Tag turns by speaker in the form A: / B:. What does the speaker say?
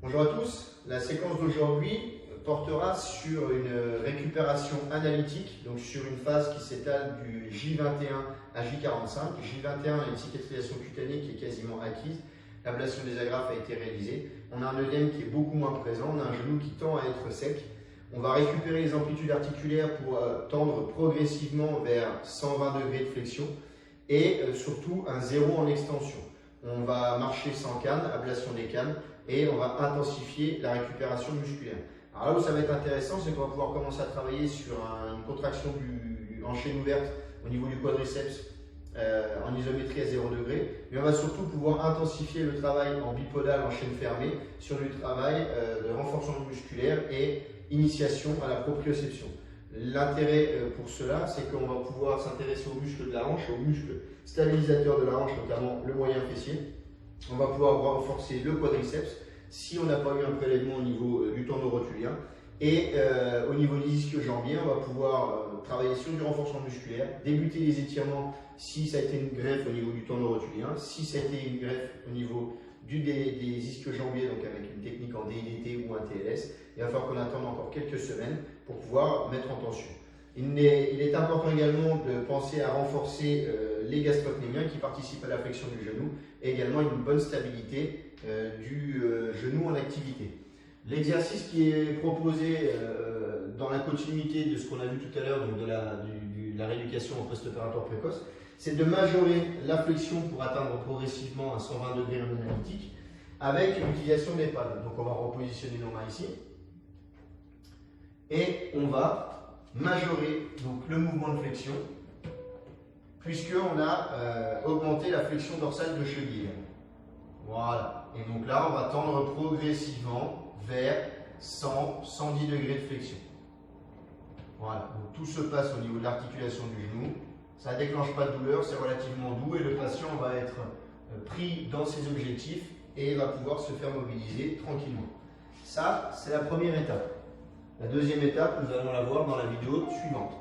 A: Bonjour à tous, la séquence d'aujourd'hui portera sur une récupération analytique, donc sur une phase qui s'étale du J21 à J45. J21 a une cicatrisation cutanée qui est quasiment acquise, l'ablation des agrafes a été réalisée. On a un œdème qui est beaucoup moins présent, on a un genou qui tend à être sec. On va récupérer les amplitudes articulaires pour tendre progressivement vers 120 degrés de flexion et surtout un zéro en extension. On va marcher sans canne, ablation des cannes, et on va intensifier la récupération musculaire. Alors là où ça va être intéressant, c'est qu'on va pouvoir commencer à travailler sur une contraction en chaîne ouverte au niveau du quadriceps en isométrie à 0 degré, mais on va surtout pouvoir intensifier le travail en bipodal, en chaîne fermée, sur du travail de renforcement musculaire et initiation à la proprioception. L'intérêt pour cela, c'est qu'on va pouvoir s'intéresser aux muscles de la hanche, aux muscles stabilisateurs de la hanche, notamment le moyen fessier. On va pouvoir renforcer le quadriceps si on n'a pas eu un prélèvement au niveau du tendon rotulien. Et au niveau des ischio-jambiers, on va pouvoir travailler sur du renforcement musculaire, débuter les étirements si ça a été une greffe au niveau du tendon rotulien, si ça a été une greffe au niveau des ischio-jambiers, donc avec une technique en DIDT ou un TLS. Il va falloir qu'on attende encore quelques semaines pour pouvoir mettre en tension. Il est important également de penser à renforcer les gastrocnémiens qui participent à la flexion du genou et également une bonne stabilité du genou en activité. L'exercice qui est proposé dans la continuité de ce qu'on a vu tout à l'heure, donc de la rééducation au post-opératoire précoce, c'est de majorer la flexion pour atteindre progressivement un 120 degrés analytique avec l'utilisation des pads. Donc on va repositionner nos mains ici et on va majorer donc le mouvement de flexion puisqu'on a augmenté la flexion dorsale de cheville. Voilà. Et donc là, on va tendre progressivement vers 100-110 degrés de flexion. Voilà. Donc tout se passe au niveau de l'articulation du genou. Ça ne déclenche pas de douleur, c'est relativement doux et le patient va être pris dans ses objectifs et va pouvoir se faire mobiliser tranquillement. Ça, c'est la première étape. La deuxième étape, nous allons la voir dans la vidéo suivante.